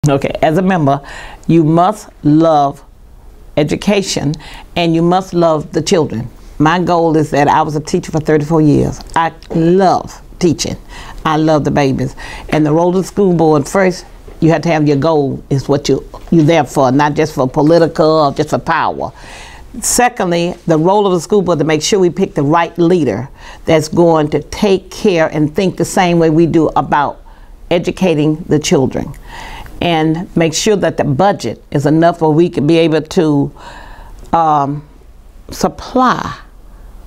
Okay, as a member, you must love education and you must love the children. My goal is that I was a teacher for 34 years. I love teaching. I love the babies. And the role of the school board, first, you have to have your goal is what you're there for, not just for political or just for power. Secondly, the role of the school board to make sure we pick the right leader that's going to take care and think the same way we do about educating the children. And make sure that the budget is enough where we can be able to supply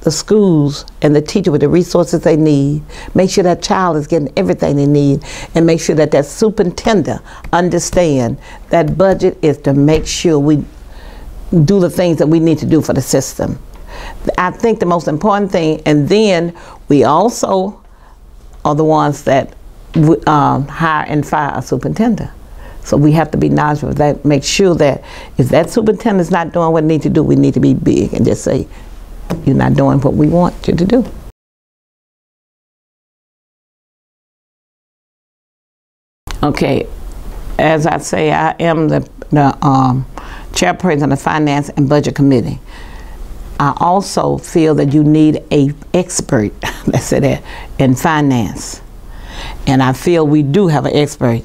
the schools and the teacher with the resources they need, make sure that child is getting everything they need, and make sure that that superintendent understand that budget is to make sure we do the things that we need to do for the system. I think the most important thing, and then we also are the ones that hire and fire a superintendent. So we have to be knowledgeable of that, make sure that if that superintendent is not doing what it needs to do, we need to be big and just say, you're not doing what we want you to do. Okay, as I say, I am the chairperson of the Finance and Budget Committee. I also feel that you need an expert, let's say that, in finance. And I feel we do have an expert.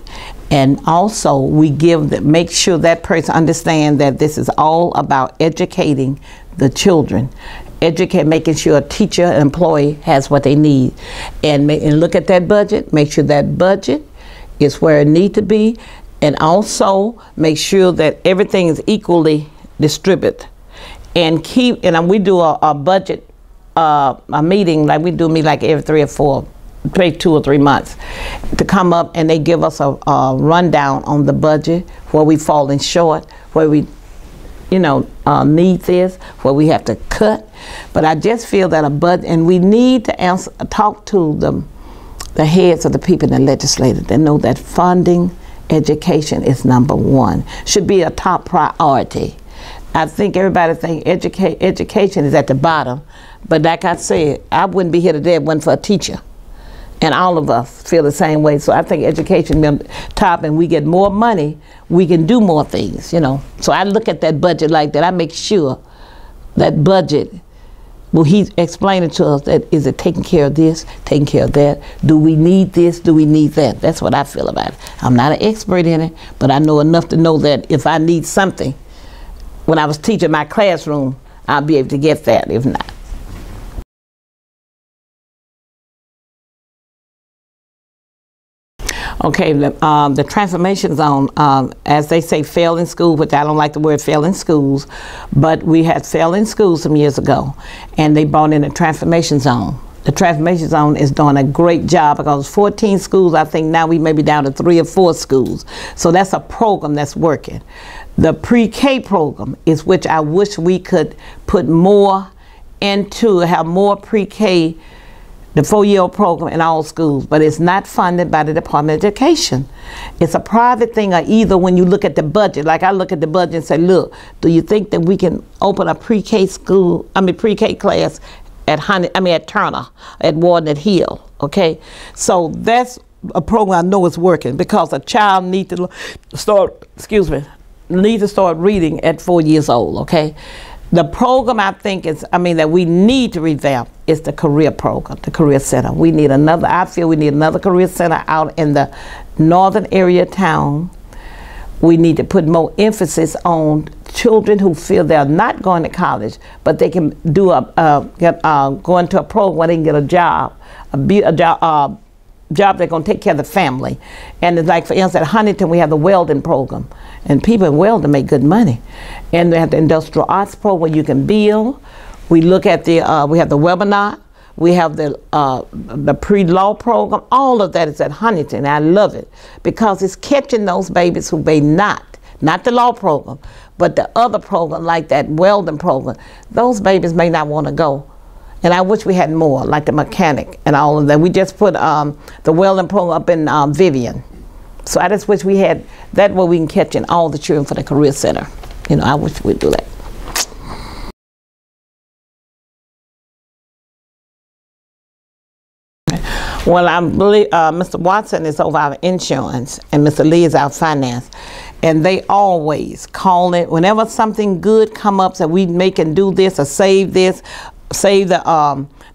And also we make sure that person understands that this is all about educating the children. Making sure a teacher and employee has what they need. And look at that budget, make sure that budget is where it needs to be. And also make sure that everything is equally distributed. And we do a budget a meeting, like we do like every 2 or 3 months, to come up and they give us a rundown on the budget, where we falling short, where we need this, where we have to cut. But I just feel that a budget, and we need to talk to the heads of the people in the legislature that know that funding education is #1, should be a top priority. I think everybody thinks education is at the bottom, but like I said, I wouldn't be here today if it wasn't for a teacher. And all of us feel the same way. So I think education is top, and we get more money, we can do more things, So I look at that budget like that. I make sure that budget, well, he's explaining to us that, is it taking care of this, taking care of that? Do we need this? Do we need that? That's what I feel about it. I'm not an expert in it, but I know enough to know that if I need something, when I was teaching my classroom, I'll be able to get that, if not. Okay, the transformation zone, as they say, failing school, which I don't like the word failing schools, but we had failing schools some years ago, and they brought in a transformation zone. The transformation zone is doing a great job because 14 schools, I think now we may be down to 3 or 4 schools. So that's a program that's working. The pre-K program is which I wish we could put more into, have more pre-K, the 4-year-old program in all schools, but it's not funded by the Department of Education. It's a private thing, or either when you look at the budget, like I look at the budget and say, look, do you think that we can open a pre-K pre-K class at Turner, at Warden, at Hill, okay? So that's a program I know is working, because a child needs to start reading at 4 years old, okay? The program I think that we need to revamp is the career program, the career center. I feel we need another career center out in the northern area of town. We need to put more emphasis on children who feel they're not going to college, but they can do go into a program where they can get a job, job that's going to take care of the family. And it's like, for instance, at Huntington, we have the welding program. And people in welding make good money. And we have the industrial arts program where you can build. We look at we have the webinar. We have the pre-law program. All of that is at Huntington. I love it because it's catching those babies who may not the law program, but the other program like that welding program. Those babies may not want to go. And I wish we had more, like the mechanic and all of that. We just put the welding program up in Vivian. So I just wish we had that where we can catch in all the children for the career center. I wish we'd do that. Well, I believe Mr. Watson is over our insurance and Mr. Lee is our finance. And they always call it, whenever something good come up that we make and do this or save this, save the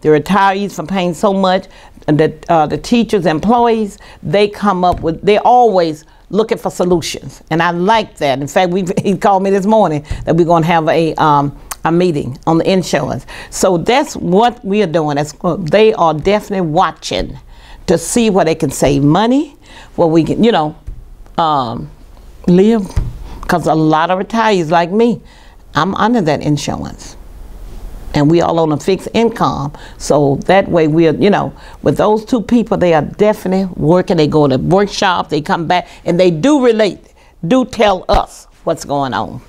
retirees from paying so much, the teachers, employees, they come up with, they always looking for solutions. And I like that. In fact, he called me this morning that we're going to have a meeting on the insurance. So that's what we are doing. They are definitely watching to see where they can save money, where we can, live. Because a lot of retirees like me, I'm under that insurance. And we all on a fixed income. So that way we're, with those two people, they are definitely working. They go to workshop, they come back, and they do relate, do tell us what's going on.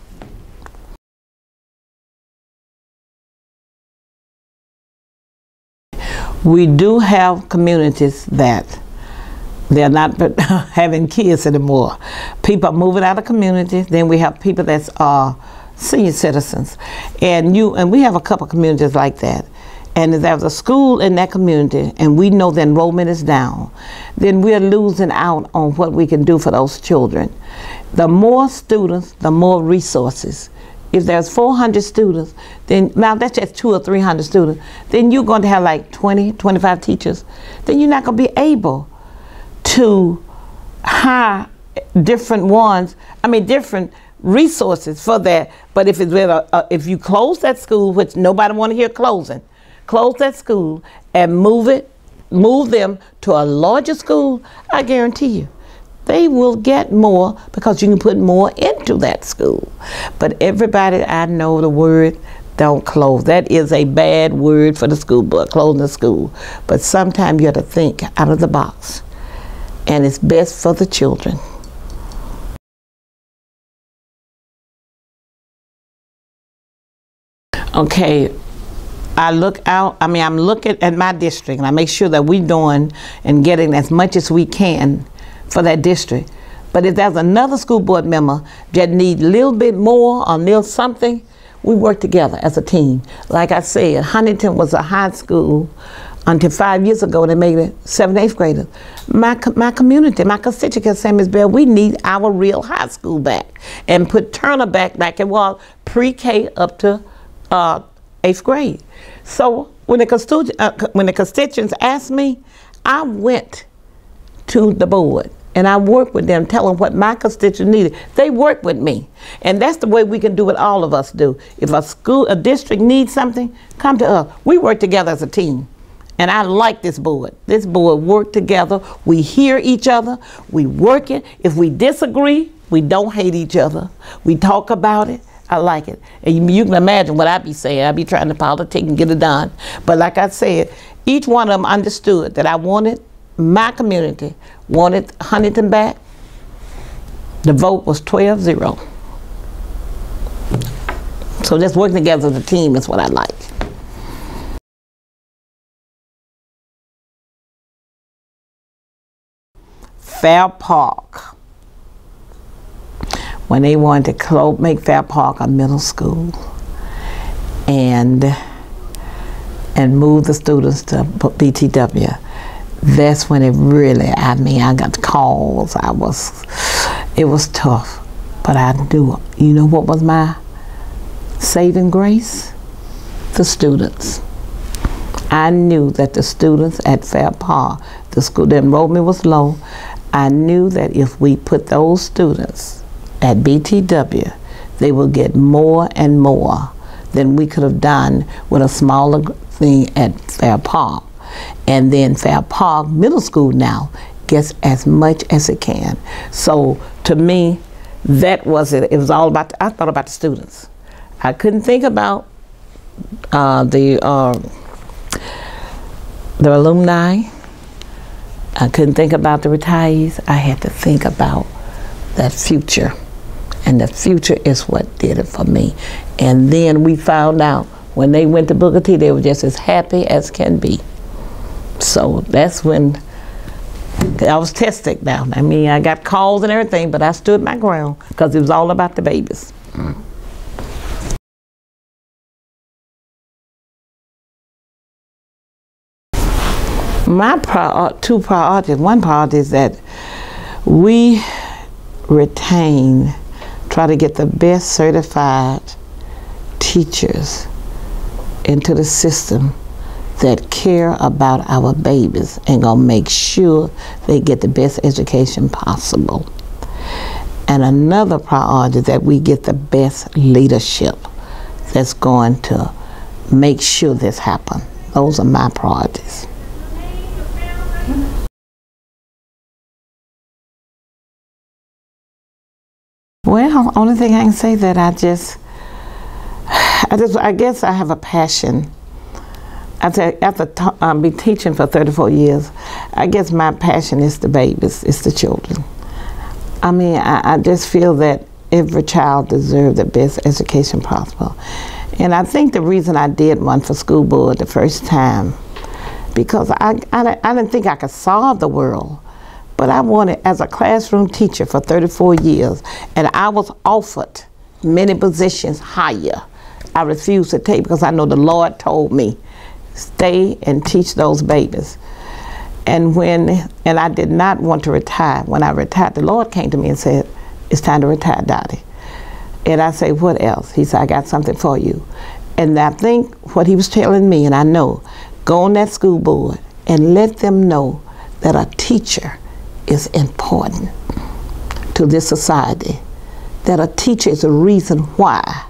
We do have communities that they're not having kids anymore. People are moving out of communities. Then we have people that's senior citizens. And we have a couple communities like that. And if there's a school in that community and we know the enrollment is down, then we're losing out on what we can do for those children. The more students, the more resources. If there's 400 students, then now that's just 200 or 300 students, then you're going to have like 20, 25 teachers. Then you're not going to be able to hire different resources for that. But if it's if you close that school, which nobody want to hear closing, close that school and move them to a larger school, I guarantee you, they will get more because you can put more into that school. But everybody, I know the word, don't close. That is a bad word for the school board, closing the school. But sometimes you have to think out of the box. And it's best for the children. Okay, I'm looking at my district and I make sure that we're doing and getting as much as we can for that district. But if there's another school board member that needs a little bit more or needs something, we work together as a team. Like I said, Huntington was a high school until 5 years ago. They made it 7th, 8th graders. My community, my constituents said, Ms. Bell, we need our real high school back and put Turner back like it was pre-K up to 8th grade. So when the constituents asked me, I went to the board and I worked with them, tell them what my constituents needed. They work with me. And that's the way we can do what all of us do. If a district needs something, come to us. We work together as a team. And I like this board. This board work together. We hear each other. We work it. If we disagree, we don't hate each other. We talk about it. I like it. And you can imagine what I be saying. I be trying to politic and get it done. But like I said, each one of them understood that I wanted my community, wanted Huntington back. The vote was 12-0. So just working together as a team is what I like. Fair Park. When they wanted to make Fair Park a middle school and move the students to BTW, that's when it really, I got calls. It was tough, but I knew, you know what was my saving grace? The students. I knew that the students at Fair Park, the enrollment was low. I knew that if we put those students at BTW, they will get more and more than we could have done with a smaller thing at Fair Park. And then Fair Park Middle School now gets as much as it can. So to me, that was it. It was all about, I thought about the students. I couldn't think about the alumni. I couldn't think about the retirees. I had to think about that future. And the future is what did it for me. And then we found out when they went to Booker T, they were just as happy as can be. So that's when I was tested now. I mean, I got calls and everything, but I stood my ground because it was all about the babies. My two priorities. One priority is that we try to get the best certified teachers into the system that care about our babies and gonna make sure they get the best education possible. And another priority is that we get the best leadership that's going to make sure this happens. Those are my priorities. Well, only thing I can say that I guess I have a passion. After be teaching for 34 years, I guess my passion is the babies, it's the children. I mean, I just feel that every child deserves the best education possible. And I think the reason I did one for school board the first time, because I didn't think I could solve the world, but I wanted, as a classroom teacher for 34 years, and I was offered many positions higher, I refused to take because I know the Lord told me, stay and teach those babies. And I did not want to retire. When I retired, the Lord came to me and said, it's time to retire, Dottie. And I say, what else? He said, I got something for you. And I think what he was telling me, and I know, go on that school board and let them know that a teacher is important to this society, that a teacher is the reason why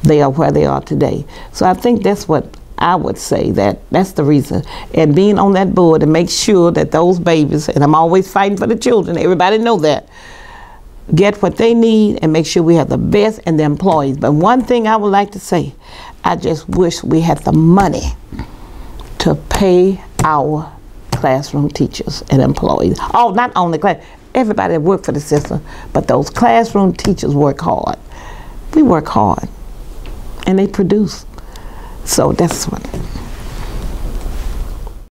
they are where they are today. So I think that's what I would say, that's the reason. And being on that board to make sure that those babies, and I'm always fighting for the children, everybody know that, get what they need and make sure we have the best and the employees. But one thing I would like to say, I just wish we had the money to pay our classroom teachers and employees. Oh, not only class, everybody that work for the system, but those classroom teachers work hard. We work hard and they produce. So that's what.